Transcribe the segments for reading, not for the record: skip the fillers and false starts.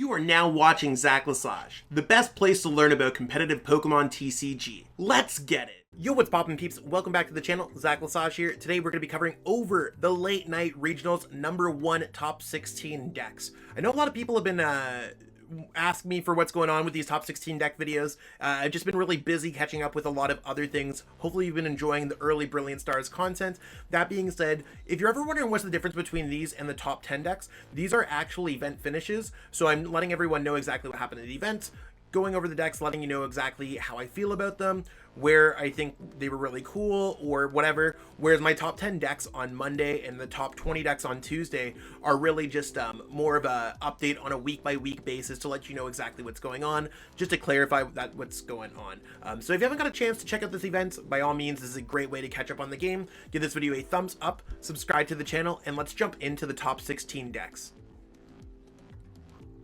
You are now watching Zach Lesage, the best place to learn about competitive Pokemon TCG. Let's get it! Yo, what's poppin' peeps? Welcome back to the channel. Zach Lesage here. Today we're going to be covering over the late night regionals #1 top 16 decks. I know a lot of people have been ask me for what's going on with these top 16 deck videos. I've just been really busy catching up with a lot of other things. Hopefully you've been enjoying the early Brilliant Stars content. That being said, if you're ever wondering what's the difference between these and the top 10 decks, these are actual event finishes. So I'm letting everyone know exactly what happened at the event, going over the decks, letting you know exactly how I feel about them, where I think they were really cool or whatever. Whereas my top 10 decks on Monday and the top 20 decks on Tuesday are really just more of a update on a week by week basis to let you know exactly what's going on, just to clarify that what's going on. So if you haven't got a chance to check out this event, by all means, this is a great way to catch up on the game. Give this video a thumbs up, subscribe to the channel, and let's jump into the top 16 decks.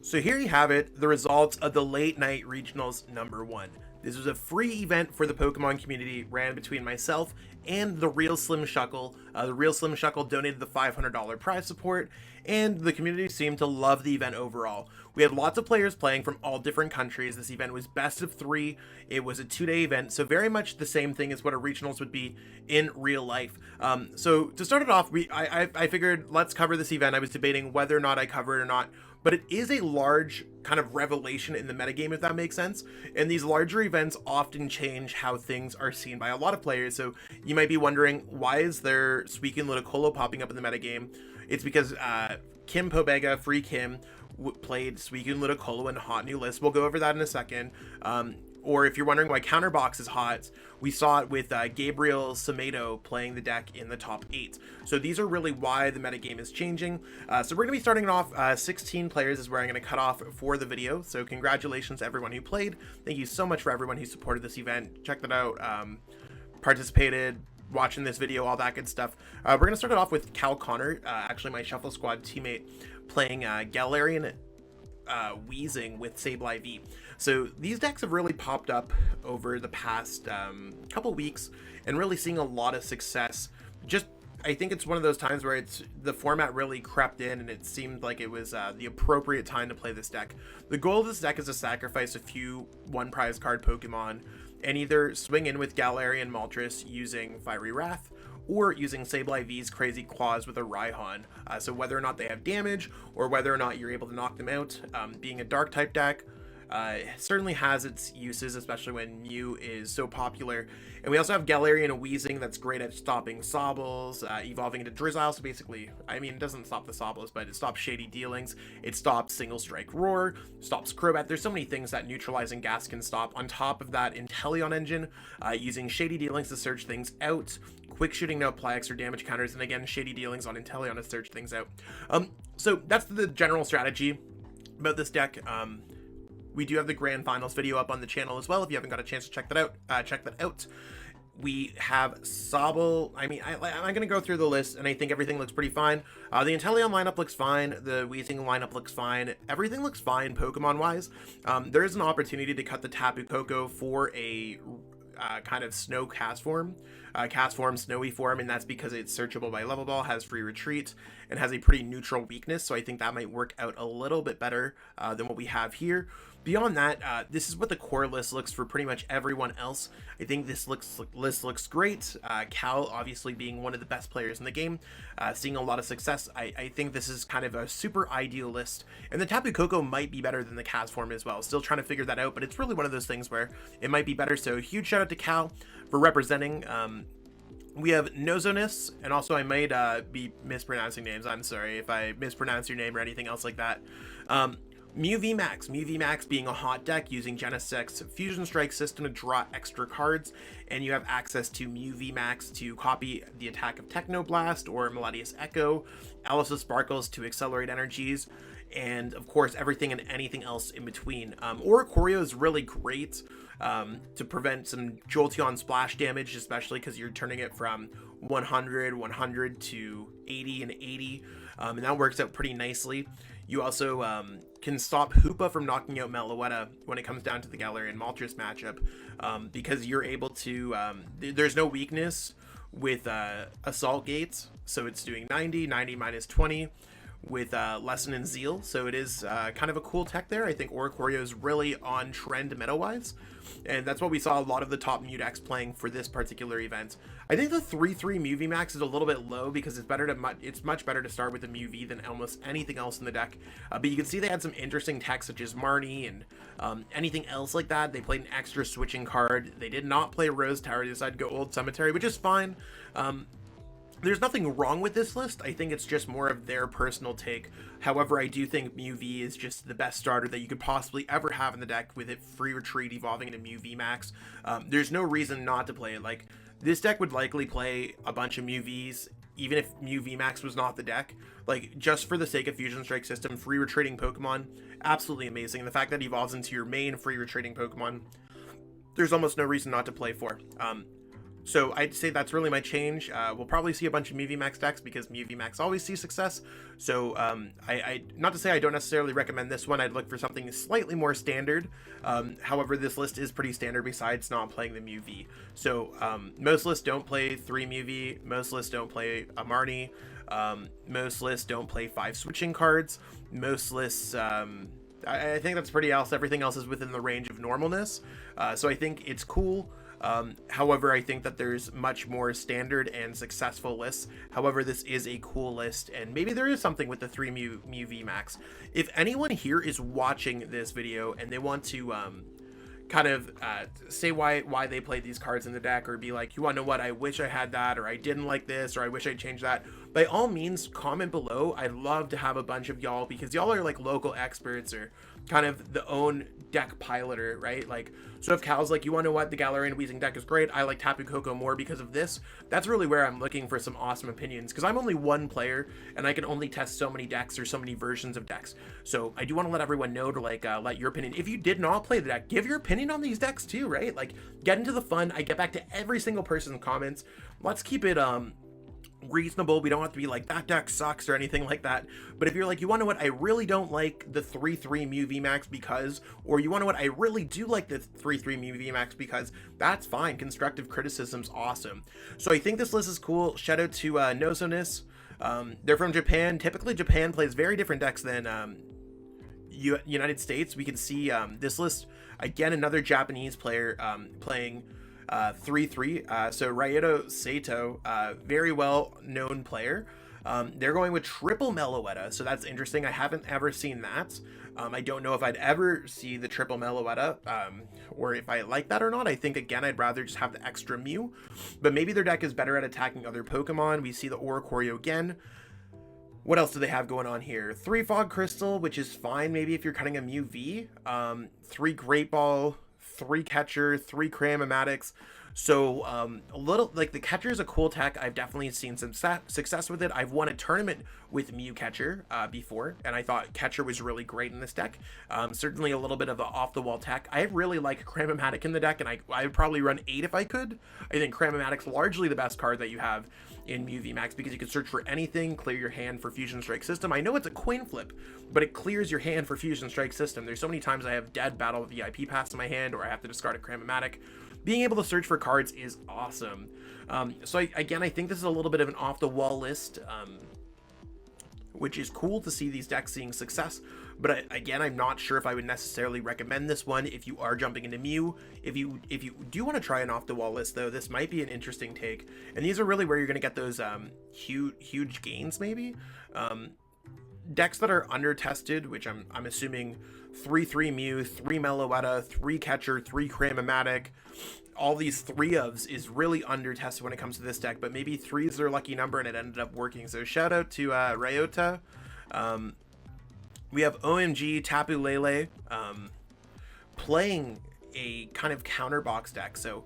So here you have it, the results of the late night regionals #1. This was a free event for the Pokemon community, ran between myself and the Real Slim Shuckle. The Real Slim Shuckle donated the $500 prize support, and the community seemed to love the event overall. We had lots of players playing from all different countries. This event was best of 3. It was a 2-day event, so very much the same thing as what a regionals would be in real life. So to start it off, I figured let's cover this event. I was debating whether or not I cover it or not, but it is a large kind of revelation in the metagame, if that makes sense. And these larger events often change how things are seen by a lot of players. So you might be wondering, why is there Suicune Ludicolo popping up in the metagame? It's because Kim Pobega, Free Kim, played Suicune Ludicolo in Hot New List. We'll go over that in a second. Or if you're wondering why Counterbox is hot, we saw it with Gabriel Samedo playing the deck in the top 8. So these are really why the metagame is changing. So we're going to be starting off 16 players is where I'm going to cut off for the video. So congratulations to everyone who played. Thank you so much for everyone who supported this event. Check that out. Participated, watching this video, all that good stuff. We're going to start it off with Cal Connor, actually my Shuffle Squad teammate, playing Galarian Wheezing with Sableye V. So these decks have really popped up over the past couple weeks and really seeing a lot of success. Just, I think it's one of those times where the format really crept in and it seemed like it was the appropriate time to play this deck. The goal of this deck is to sacrifice a few one prize card Pokemon and either swing in with Galarian Moltres using Fiery Wrath, or using Sableye V's Crazy Claws with a Raihan. So whether or not they have damage, or whether or not you're able to knock them out, being a dark type deck, certainly has its uses, especially when Mew is so popular. And we also have Galarian Wheezing that's great at stopping Sobbles, evolving into Drizzile. So basically, I mean, it doesn't stop the Sobbles, but it stops Shady Dealings. It stops Single Strike Roar, stops Crobat. There's so many things that Neutralizing Gas can stop. On top of that, Inteleon engine, using Shady Dealings to search things out, quick shooting to apply extra damage counters, and again, Shady Dealings on Inteleon to search things out. So that's the general strategy about this deck. We do have the grand finals video up on the channel as well. If you haven't got a chance to check that out, We have Sobble. I mean, I'm going to go through the list, and I think everything looks pretty fine. The Inteleon lineup looks fine. The Weezing lineup looks fine. Everything looks fine Pokemon-wise. There is an opportunity to cut the Tapu Koko for a kind of snow cast form, snowy form, and that's because it's searchable by level ball, has free retreat, and has a pretty neutral weakness. So I think that might work out a little bit better than what we have here. Beyond that, this is what the core list looks for pretty much everyone else. I think this list looks great. Cal obviously being one of the best players in the game, seeing a lot of success. I think this is kind of a super ideal list, and the Tapu Koko might be better than the cast form as well. Still trying to figure that out, but it's really one of those things where it might be better. So huge shout out to Cal for representing. We have Nozonis, and also I might be mispronouncing names. I'm sorry if I mispronounce your name or anything else like that. Mew VMAX being a hot deck using Genesec's Fusion Strike system to draw extra cards, and you have access to Mew VMAX to copy the attack of Technoblast or Melodious Echo, Alice's Sparkles to accelerate energies, and of course everything and anything else in between. Oricorio is really great to prevent some Jolteon splash damage, especially because you're turning it from 100 to 80 and 80, and that works out pretty nicely. You also can stop Hoopa from knocking out Meloetta when it comes down to the Galarian Moltres matchup, because you're able to, there's no weakness with Assault Gates, so it's doing 90 minus 20, with Lesson and Zeal, so it is kind of a cool tech there. I think Oricorio is really on trend meta-wise, and that's what we saw a lot of the top Mew decks playing for this particular event. I think the 3/3 Mew V Max is a little bit low because it's much better to start with the Mew V than almost anything else in the deck. But you can see they had some interesting techs such as Marnie and anything else like that. They played an extra switching card. They did not play Rose Tower. They decided to go Old Cemetery, which is fine. There's nothing wrong with this list. I think it's just more of their personal take. However, I do think Mew V is just the best starter that you could possibly ever have in the deck, with it free retreat evolving into Mew V Max. There's no reason not to play it. Like, this deck would likely play a bunch of Mew Vs, even if Mew V Max was not the deck. Like, just for the sake of Fusion Strike system, free retreating Pokemon, absolutely amazing. And the fact that it evolves into your main free retreating Pokemon, there's almost no reason not to play for. So I'd say that's really my change. We'll probably see a bunch of Mew V Max decks because Mew V Max always sees success. So I not to say I don't necessarily recommend this one. I'd look for something slightly more standard. However, this list is pretty standard besides not playing the Mew V. So most lists don't play 3 Mew V. Most lists don't play a Marnie. Most lists don't play 5 switching cards. Most lists... I think that's pretty else. Everything else is within the range of normalness. So I think it's cool. However, I think that there's much more standard and successful lists. However, this is a cool list, and maybe there is something with the 3 Mew V Max. If anyone here is watching this video and they want to kind of say why they played these cards in the deck, or be like, you want to know what, I wish I had that, or I didn't like this, or I wish I changed that, by all means comment below. I'd love to have a bunch of y'all, because y'all are like local experts or kind of the own deck piloter, right? Like, so if Cal's like, you want to know what, the Galarian Weezing deck is great, I like Tapu Koko more because of this, that's really where I'm looking for some awesome opinions, because I'm only one player and I can only test so many decks or so many versions of decks. So I do want to let everyone know to like let your opinion. If you did not play the deck, give your opinion on these decks too, right? Like, get into the fun. I get back to every single person's comments. Let's keep it reasonable. We don't have to be like, that deck sucks or anything like that. But if you're like, you want to know what, I really don't like the 3/3 Mew V Max because, or you want to know what, I really do like the 3/3 Mew V Max because, that's fine. Constructive criticism's awesome. So I think this list is cool. Shout out to Nozonis. They're from Japan. Typically Japan plays very different decks than United States. We can see this list again, another Japanese player playing 3/3. So Ryoto Sato, very well known player. They're going with triple Meloetta, so that's interesting. I haven't ever seen that. I don't know if I'd ever see the triple Meloetta, or if I like that or not. I think, again, I'd rather just have the extra Mew, but maybe their deck is better at attacking other Pokemon. We see the Oricorio again. What else do they have going on here? 3 Fog Crystal, which is fine maybe if you're cutting a Mew V. 3 Great Ball, 3 Catcher, 3 Cramomatics. So a little, like, the Catcher is a cool tech. I've definitely seen some success with it. I've won a tournament with Mew Catcher before, and I thought Catcher was really great in this deck. Certainly a little bit of the off-the-wall tech. I really like Cramomatic in the deck, and I would probably run 8 if I could. I think Cramomatic's largely the best card that you have in Mew V Max, because you can search for anything, clear your hand for Fusion Strike system. I know it's a coin flip, but it clears your hand for Fusion Strike system. There's so many times I have dead Battle VIP Pass in my hand, or I have to discard a Cramomatic. Being able to search for cards is awesome. So again, I think this is a little bit of an off-the-wall list, which is cool to see these decks seeing success. But again, I'm not sure if I would necessarily recommend this one if you are jumping into Mew. If you do want to try an off-the-wall list, though, this might be an interesting take. And these are really where you're going to get those huge gains, maybe. Decks that are under-tested, which I'm assuming 3/3 Mew, 3 Meloetta, 3 Catcher, 3 Cramomatic, all these 3-ofs is really under-tested when it comes to this deck, but maybe 3 is their lucky number and it ended up working. So shout out to Ryota. We have OMG Tapu Lele playing a kind of counter box deck. So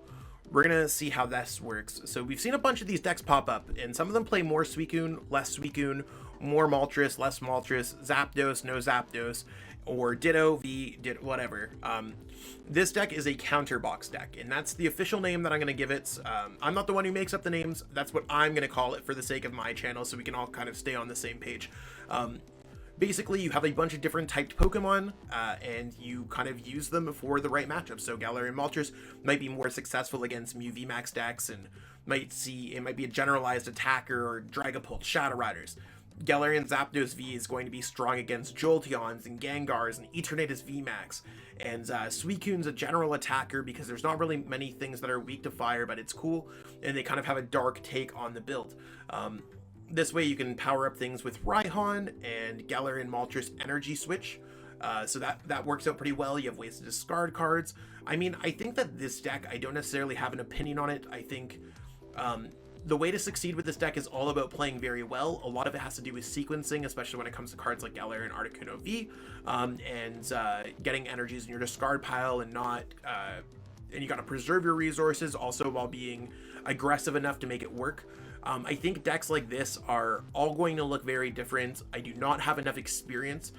we're gonna see how this works. So we've seen a bunch of these decks pop up, and some of them play more Suicune, less Suicune, more Moltres, less Moltres, Zapdos, no Zapdos, or Ditto, whatever. This deck is a counter box deck, and that's the official name that I'm going to give it. I'm not the one who makes up the names. That's what I'm going to call it for the sake of my channel, so we can all kind of stay on the same page. Basically, you have a bunch of different typed Pokemon, and you kind of use them for the right matchup. So Galarian Moltres might be more successful against Mew VMAX decks, and might be a generalized attacker or Dragapult Shadow Riders. Galarian Zapdos V is going to be strong against Jolteons and Gengars and Eternatus VMAX. And Suicune's a general attacker because there's not really many things that are weak to fire, but it's cool, and they kind of have a dark take on the build. This way you can power up things with Raihan and Galarian Moltres Energy Switch. So that works out pretty well. You have ways to discard cards. I mean, I think that this deck, I don't necessarily have an opinion on it. I think the way to succeed with this deck is all about playing very well. A lot of it has to do with sequencing, especially when it comes to cards like Galarian Articuno V, and getting energies in your discard pile and not... and you got to preserve your resources also while being aggressive enough to make it work. I think decks like this are all going to look very different. I do not have enough experience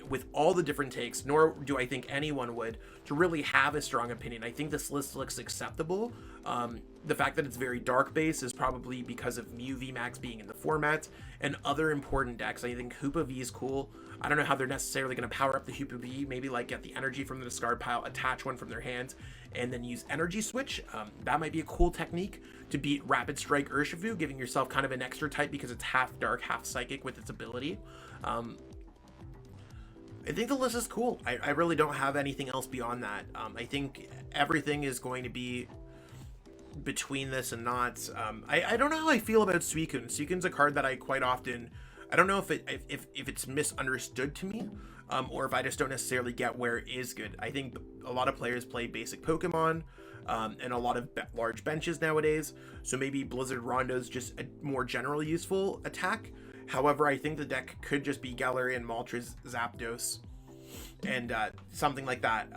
with all the different takes, nor do I think anyone would, to really have a strong opinion. I think this list looks acceptable. The fact that it's very dark base is probably because of Mew VMAX being in the format and other important decks. I think Hoopa V is cool. I don't know how they're necessarily going to power up the Hoopa V, maybe like get the energy from the discard pile, attach one from their hands, and then use Energy Switch. That might be a cool technique to beat Rapid Strike Urshifu, giving yourself kind of an extra type because it's half dark, half psychic with its ability. I think the list is cool. I really don't have anything else beyond that. I think everything is going to be between this and not. I don't know how I feel about Suicune. Suicune's a card that I quite often... I don't know if it's misunderstood to me, or if I just don't necessarily get where it is good. I think a lot of players play basic Pokemon, and a lot of large benches nowadays, so maybe Blizzard Rondo's just a more generally useful attack. However, I think the deck could just be Galarian Moltres Zapdos, and something like that.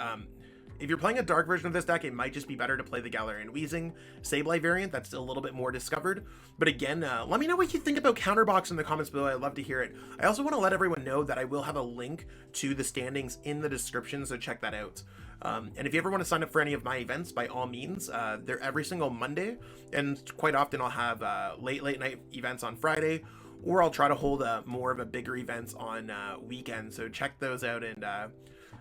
If you're playing a dark version of this deck, it might just be better to play the Galarian Weezing Sableye variant. That's a little bit more discovered. But again, let me know what you think about Counterbox in the comments below. I'd love to hear it. I also want to let everyone know that I will have a link to the standings in the description, so check that out. And if you ever want to sign up for any of my events, by all means, they're every single Monday, and quite often I'll have late night events on Friday, or I'll try to hold more of a bigger events on weekends. So check those out. And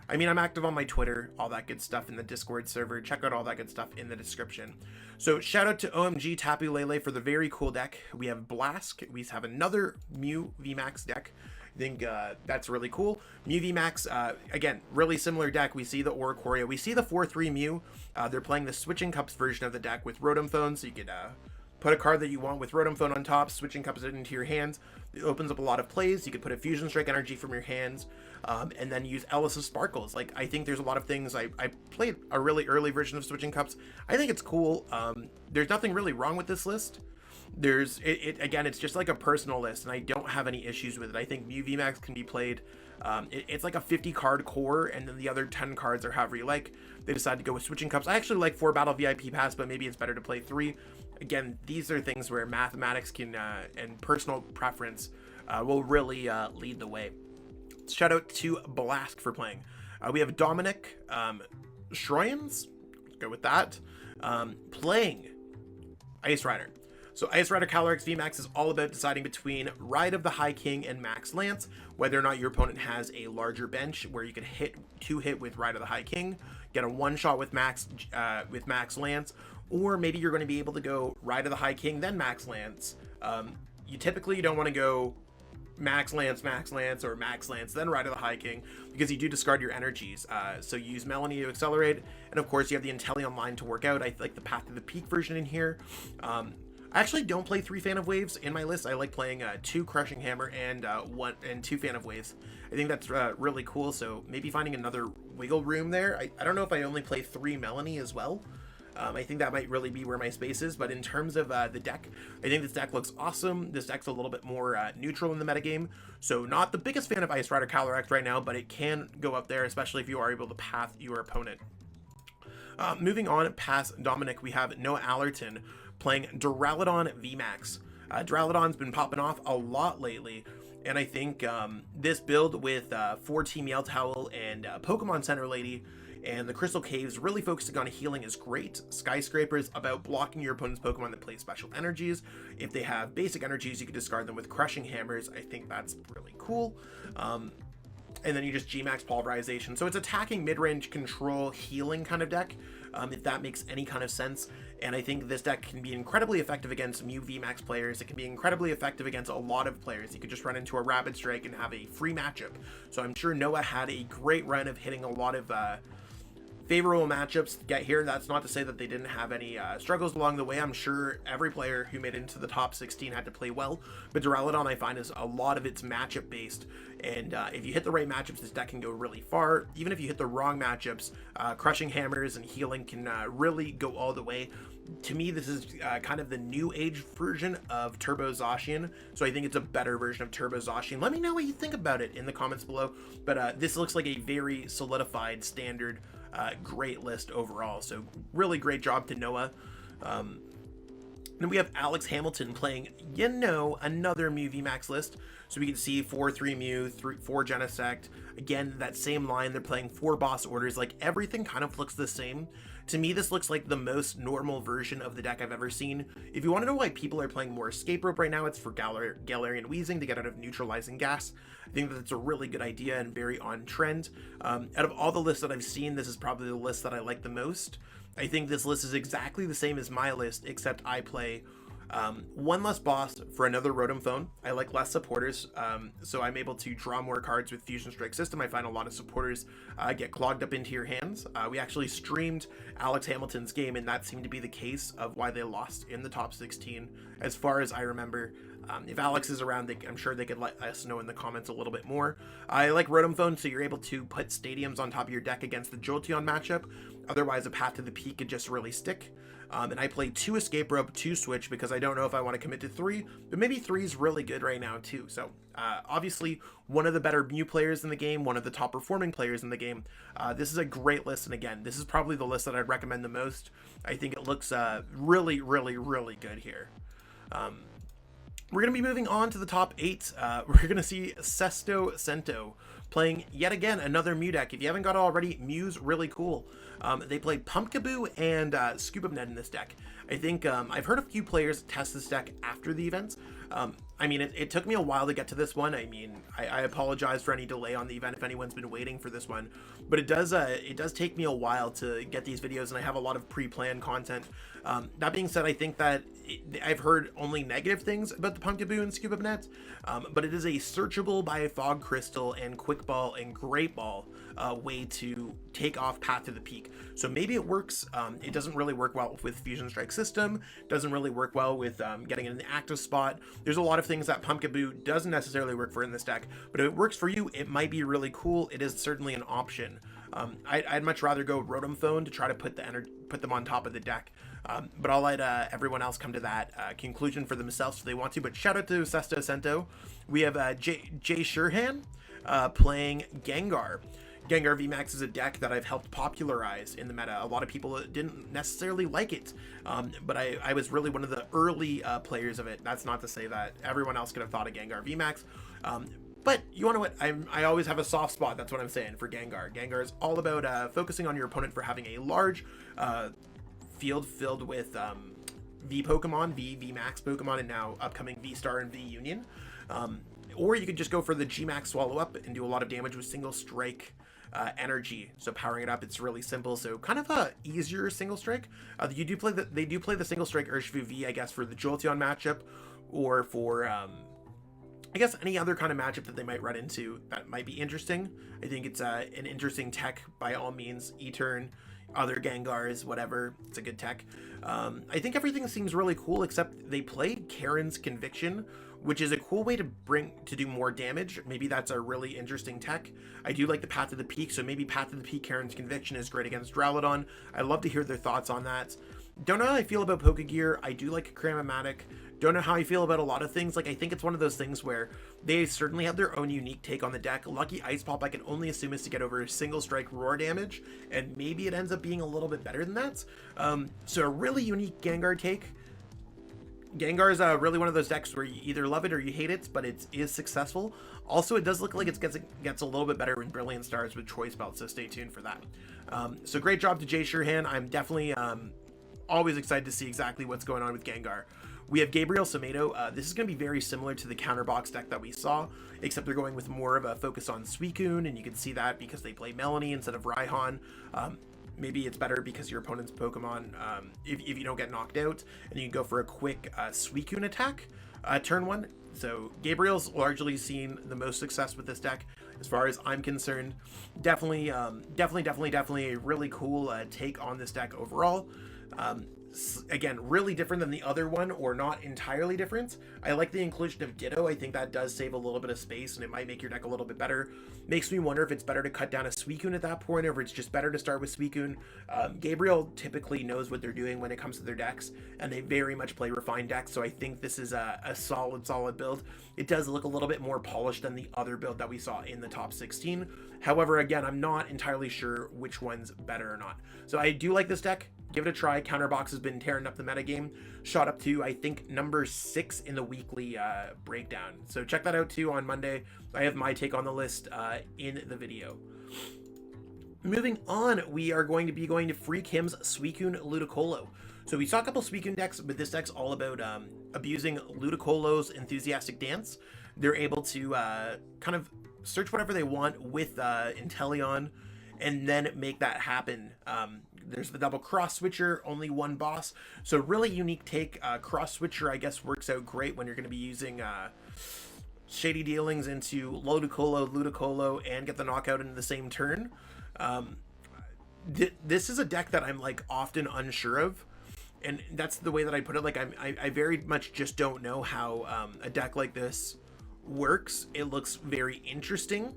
I mean, I'm active on my Twitter, all that good stuff in the Discord server. Check out all that good stuff in the description. So shout out to OMG Tapu Lele for the very cool deck. We have Blask. We have another Mew VMAX deck. I think that's really cool. Mew VMAX, again, really similar deck. We see the Oricorio. We see the 4-3 Mew. They're playing the Switching Cups version of the deck with Rotom Phone, so you could put a card that you want with Rotom Phone on top, Switching Cups it into your hands. It opens up a lot of plays. You could put a Fusion Strike energy from your hands, and then use Ellis' Sparkles. Like, I think there's a lot of things. I played a really early version of Switching Cups. I think it's cool. There's nothing really wrong with this list. Again, it's just like a personal list, and I don't have any issues with it. I think Mew VMAX can be played. It's like a 50 card core, and then the other 10 cards are however you like. They decided to go with Switching Cups. I actually like 4 Battle VIP Pass, but maybe it's better to play 3. Again, these are things where mathematics can and personal preference will really lead the way. Shout out to Blask for playing. We have Dominic Schroyens, go with that, playing Ice Rider. So Ice Rider Calyrex VMAX is all about deciding between Ride of the High King and Max Lance, whether or not your opponent has a larger bench where you can hit 2-hit with Ride of the High King, get a 1-shot with Max Lance, or maybe you're going to be able to go Ride of the High King, then Max Lance. You typically don't want to go Max Lance, or Max Lance, then Ride of the High King, because you do discard your energies. So you use Melanie to accelerate, and of course you have the Inteleon line to work out. I like the Path to the Peak version in here. I actually don't play 3 Fan of Waves in my list. I like playing 2 Crushing Hammer and 2 Fan of Waves. I think that's really cool, so maybe finding another wiggle room there. I don't know if I only play 3 Melanie as well. I think that might really be where my space is, but in terms of the deck, I think this deck looks awesome. This deck's a little bit more neutral in the metagame, so not the biggest fan of Ice Rider Calyrex right now, but it can go up there, especially if you are able to path your opponent. Moving on past Dominic, we have Noah Allerton playing Duraludon VMAX. Duraludon's been popping off a lot lately, and I think this build with 4-Team Yell Towel and Pokemon Center Lady and the Crystal Caves really focusing on healing is great. Skyscraper's about blocking your opponent's Pokemon that play special energies. If they have basic energies, you can discard them with Crushing Hammers. I think that's really cool. and then you just G-Max Pulverization. So it's attacking, mid-range, control, healing kind of deck, if that makes any kind of sense. And I think this deck can be incredibly effective against Mew VMAX players. It can be incredibly effective against a lot of players. You could just run into a Rapid Strike and have a free matchup. So I'm sure Noah had a great run of hitting a lot of favorable matchups to get here. That's not to say that they didn't have any struggles along the way. I'm sure every player who made it into the top 16 had to play well, but Duraludon, I find, is a lot of it's matchup based, and if you hit the right matchups, this deck can go really far. Even if you hit the wrong matchups, Crushing Hammers and healing can really go all the way. To me, this is kind of the new age version of Turbo Zacian, so I think it's a better version of Turbo Zacian. Let me know what you think about it in the comments below, but this looks like a very solidified standard great list overall, so really great job to Noah. Then we have Alex Hamilton playing, another Mew VMAX list. So we can see 4-3 Mew, 4 Genesect. Again, that same line, they're playing 4 boss orders. Like, everything kind of looks the same. To me, this looks like the most normal version of the deck I've ever seen. If you want to know why people are playing more Escape Rope right now, it's for Galarian Wheezing to get out of Neutralizing Gas. I think that's a really good idea and very on trend. Out of all the lists that I've seen, this is probably the list that I like the most. I think this list is exactly the same as my list, except I play one less boss for another Rotom Phone. I like less supporters, so I'm able to draw more cards with Fusion Strike System. I find a lot of supporters get clogged up into your hands. We actually streamed Alex Hamilton's game, and that seemed to be the case of why they lost in the top 16, as far as I remember. If Alex is around, I'm sure they could let us know in the comments a little bit more. I like Rotom Phone, so you're able to put stadiums on top of your deck against the Jolteon matchup. Otherwise, a Path to the Peak could just really stick. And I play 2 Escape Rope, 2 Switch, because I don't know if I want to commit to 3, but maybe 3 is really good right now too. So obviously one of the better Mew players in the game, one of the top performing players in the game. This is a great list, and again, this is probably the list that I'd recommend the most. I think it looks really, really, really good here. We're going to be moving on to the top 8. We're going to see Sesto Cento playing yet again another Mew deck. If you haven't got it already, Mew's really cool. They played Pumpkaboo and Scoop Net in this deck. I think I've heard a few players test this deck after the event. I mean, it took me a while to get to this one. I mean, I apologize for any delay on the event if anyone's been waiting for this one, but it does take me a while to get these videos, and I have a lot of pre-planned content. That being said, I think that I've heard only negative things about the Pumpkaboo and Scoop Net, but it is a searchable by Fog Crystal and Quick Ball and Great Ball way to take off Path to the Peak. So maybe it works. It doesn't really work well with Fusion Strike System, doesn't really work well with getting in an active spot. There's a lot of things that Pumpkaboo doesn't necessarily work for in this deck, but if it works for you, it might be really cool. It is certainly an option. I'd much rather go Rotom Phone to try to put them on top of the deck. But I'll let everyone else come to that conclusion for themselves if they want to. But shout out to Sesto Cento. We have Jay Shurhan playing Gengar. Gengar VMAX is a deck that I've helped popularize in the meta. A lot of people didn't necessarily like it, but I was really one of the early players of it. That's not to say that everyone else could have thought of Gengar VMAX. But you want to what? I always have a soft spot. That's what I'm saying for Gengar. Gengar is all about focusing on your opponent for having a large field filled with V Pokemon, V Max Pokemon, and now upcoming V Star and V Union. Or you could just go for the G Max Swallow Up and do a lot of damage with single strike energy. So powering it up, it's really simple. So kind of a easier single strike. They do play the single strike Urshifu V, I guess, for the Jolteon matchup, or for I guess any other kind of matchup that they might run into that might be interesting. I think it's an interesting tech by all means. E-Turn, other Gengars, whatever, it's a good tech. I think everything seems really cool, except they played Karen's Conviction, which is a cool way to do more damage. Maybe that's a really interesting tech. I do like the Path to the Peak, so maybe Path to the Peak Karen's Conviction is great against Duraludon. I'd love to hear their thoughts on that. Don't know how I feel about Pokegear. I do like Cramomatic. Don't know how I feel about a lot of things. Like, I think it's one of those things where they certainly have their own unique take on the deck. Lucky Ice Pop, I can only assume, is to get over single strike roar damage, and maybe it ends up being a little bit better than that. So a really unique Gengar take. Gengar is really one of those decks where you either love it or you hate it, but it is successful. Also, it does look like it gets a little bit better in Brilliant Stars with Choice Belt, so stay tuned for that. So great job to Jay Shurhan. I'm definitely always excited to see exactly what's going on with Gengar. We have Gabriel Tomato. This is going to be very similar to the counterbox deck that we saw, except they're going with more of a focus on Suicune, and you can see that because they play Melanie instead of Raihan. Maybe it's better because your opponent's Pokemon, if you don't get knocked out, and you can go for a quick Suicune attack turn 1. So Gabriel's largely seen the most success with this deck, as far as I'm concerned. Definitely a really cool take on this deck overall. Again, really different than the other one, or not entirely different. I like the inclusion of Ditto. I think that does save a little bit of space, and it might make your deck a little bit better. Makes me wonder if it's better to cut down a Suicune at that point, or if it's just better to start with Suicune. Gabriel typically knows what they're doing when it comes to their decks, and they very much play refined decks, so I think this is a solid build. It does look a little bit more polished than the other build that we saw in the top 16. However, again, I'm not entirely sure which one's better or not. So I do like this deck. Give it a try. Counterbox has been tearing up the metagame. Shot up to, I think, number 6 in the weekly breakdown. So check that out too on Monday. I have my take on the list in the video. Moving on, we are going to be going to Freak Him's Suicune Ludicolo. So we saw a couple Suicune decks, but this deck's all about abusing Ludicolo's enthusiastic dance. They're able to kind of search whatever they want with Inteleon, and then make that happen. There's the double cross switcher, only one boss. So really unique take. Cross switcher, I guess, works out great when you're going to be using Shady Dealings into Ludicolo, and get the knockout in the same turn. This is a deck that I'm like often unsure of, and that's the way that I put it. Like I very much just don't know how a deck like this works. It looks very interesting.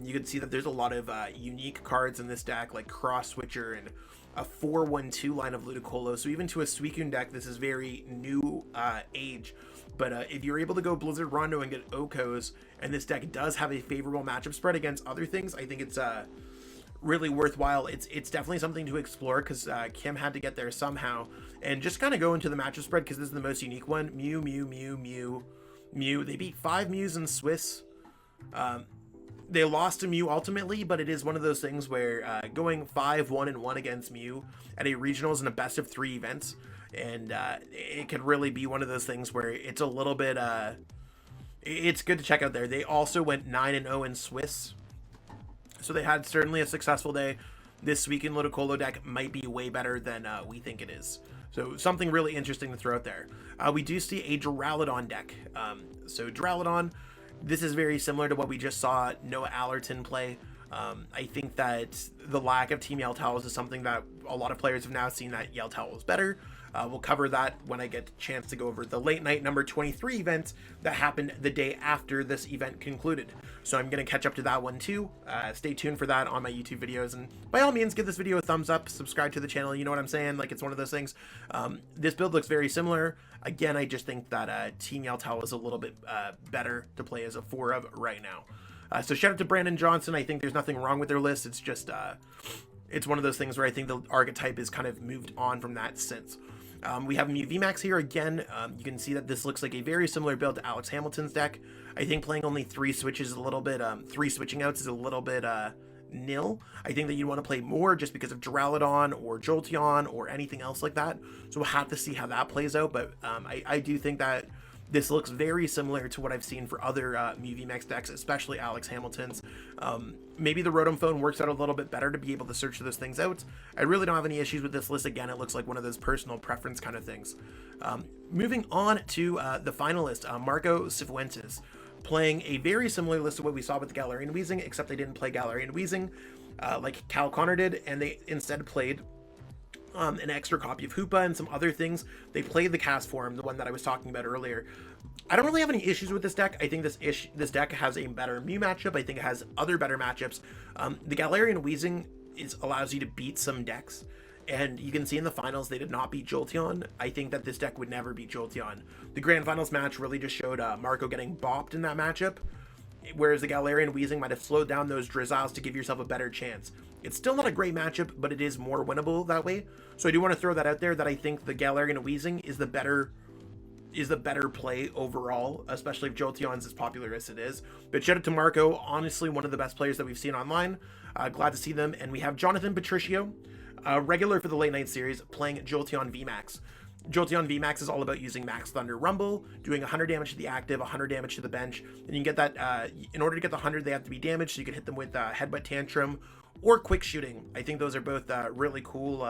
You can see that there's a lot of unique cards in this deck, like Cross Switcher and a 4-1-2 line of Ludicolo. So even to a Suicune deck, this is very new age. But if you're able to go Blizzard Rondo and get Okos, and this deck does have a favorable matchup spread against other things, I think it's really worthwhile. It's definitely something to explore, because Kim had to get there somehow. And just kind of go into the matchup spread, because this is the most unique one. Mew, Mew, Mew, Mew, Mew. They beat 5 Mews in Swiss. They lost to Mew ultimately, but it is one of those things where going 5-1-1 against Mew at a regionals in a best of 3 events, and it could really be one of those things where it's a little bit it's good to check out there. They also went 9-0 in Swiss, so they had certainly a successful day. This Suicune Ludicolo deck might be way better than we think it is. So something really interesting to throw out there. We do see a Duraludon deck. So Duraludon, this is very similar to what we just saw Noah Allerton play. I think that the lack of Team Yeltals is something that a lot of players have now seen that Yeltal is better. We'll cover that when I get a chance to go over the late night number 23 event that happened the day after this event concluded. So I'm going to catch up to that one too. Stay tuned for that on my YouTube videos, and by all means give this video a thumbs up, subscribe to the channel, you know what I'm saying? Like, it's one of those things. This build looks very similar. Again, I just think that Team Yeltal is a little bit better to play as a 4 of right now. So shout out to Brandon Johnson. I think there's nothing wrong with their list. It's just it's one of those things where I think the archetype is kind of moved on from that since. We have Mew VMAX here again. You can see that this looks like a very similar build to Alex Hamilton's deck. I think playing only 3 switches is a little bit 3 switching outs is a little bit nil. I think that you'd want to play more just because of Duraludon or Jolteon or anything else like that. So we'll have to see how that plays out. But I do think that this looks very similar to what I've seen for other Mew VMAX decks, especially Alex Hamilton's. Maybe the Rotom Phone works out a little bit better to be able to search those things out. I really don't have any issues with this list. Again, it looks like one of those personal preference kind of things. Moving on to the finalist, Marco Cifuentes, playing a very similar list to what we saw with the Galarian Weezing, except they didn't play Galarian Weezing like Cal Connor did, and they instead played an extra copy of Hoopa and some other things. They played the cast form, the one that I was talking about earlier. I don't really have any issues with this deck. I think this deck has a better Mew matchup. I think it has other better matchups. The Galarian Weezing allows you to beat some decks, and you can see in the finals they did not beat Jolteon. I think that this deck would never beat Jolteon. The grand finals match really just showed Marco getting bopped in that matchup, whereas the Galarian Weezing might have slowed down those Drizzles to give yourself a better chance. It's still not a great matchup, but it is more winnable that way. So I do want to throw that out there, that I think the Galarian Weezing is the better play overall, especially if Jolteon's as popular as it is. But shout out to Marco, honestly one of the best players that we've seen online. Glad to see them. And we have Jonathan Patricio, regular for the late night series, playing Jolteon VMAX. Jolteon VMAX is all about using Max Thunder Rumble, doing 100 damage to the active, 100 damage to the bench, and you can get that, in order to get the 100, they have to be damaged, so you can hit them with Headbutt Tantrum or Quick Shooting. I think those are both really cool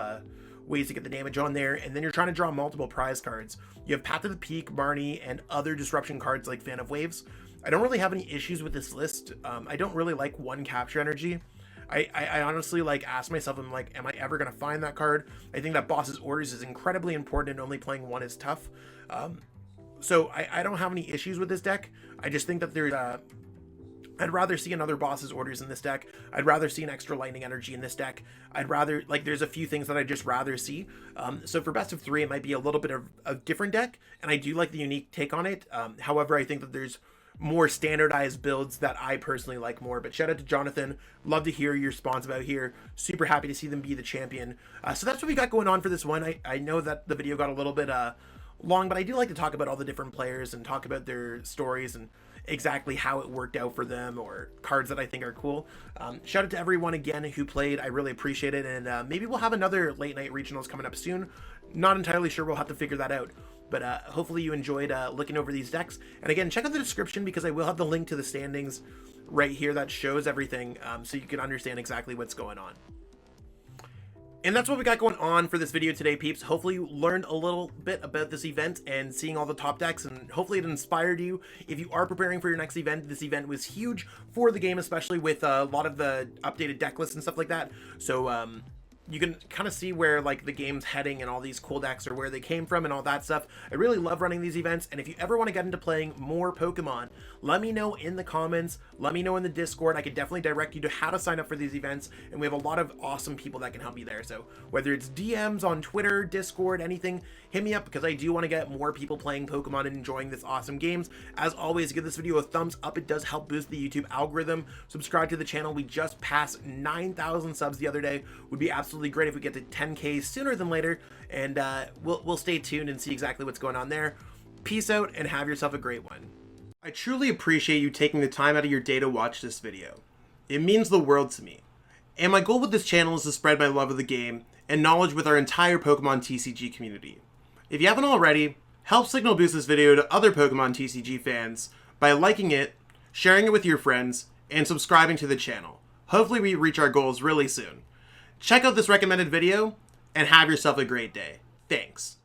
ways to get the damage on there, and then you're trying to draw multiple prize cards. You have Path to the Peak, Marnie, and other disruption cards like Fan of Waves. I don't really have any issues with this list. I don't really like one Capture Energy. I honestly like ask myself, I'm like, am I ever going to find that card? I think that Boss's Orders is incredibly important, and only playing one is tough. So I don't have any issues with this deck. I just think that there's I'd rather see another Boss's Orders in this deck. I'd rather see an extra Lightning Energy in this deck. I'd rather, like, there's a few things that I'd just rather see. So for best of 3, it might be a little bit of a different deck, and I do like the unique take on it. However, I think that there's more standardized builds that I personally like more. But shout out to Jonathan. Love to hear your response about here. Super happy to see them be the champion. So that's what we got going on for this one. I know that the video got a little bit long, but I do like to talk about all the different players and talk about their stories and exactly how it worked out for them, or cards that I think are cool. Shout out to everyone again who played. I really appreciate it, and maybe we'll have another late night regionals coming up soon. Not entirely sure. We'll have to figure that out. But hopefully you enjoyed looking over these decks. And again, check out the description, because I will have the link to the standings right here that shows everything, so you can understand exactly what's going on. And that's what we got going on for this video today, peeps. Hopefully you learned a little bit about this event and seeing all the top decks, and hopefully it inspired you. If you are preparing for your next event, this event was huge for the game, especially with a lot of the updated deck lists and stuff like that. So you can kind of see where like the game's heading and all these cool decks or where they came from and all that stuff. I really love running these events, and if you ever want to get into playing more Pokemon, let me know in the comments, let me know in the Discord. I could definitely direct you to how to sign up for these events, and we have a lot of awesome people that can help you there. So whether it's DMs on Twitter, Discord, anything, hit me up, because I do want to get more people playing Pokemon and enjoying this awesome games. As always, give this video a thumbs up. It does help boost the YouTube algorithm. Subscribe to the channel. We just passed 9,000 subs the other day. Would be absolutely great if we get to 10K sooner than later, and we'll stay tuned and see exactly what's going on there. Peace out and have yourself a great one. I truly appreciate you taking the time out of your day to watch this video. It means the world to me. And my goal with this channel is to spread my love of the game and knowledge with our entire Pokemon TCG community. If you haven't already, help signal boost this video to other Pokemon TCG fans by liking it, sharing it with your friends, and subscribing to the channel. Hopefully we reach our goals really soon. Check out this recommended video, and have yourself a great day. Thanks.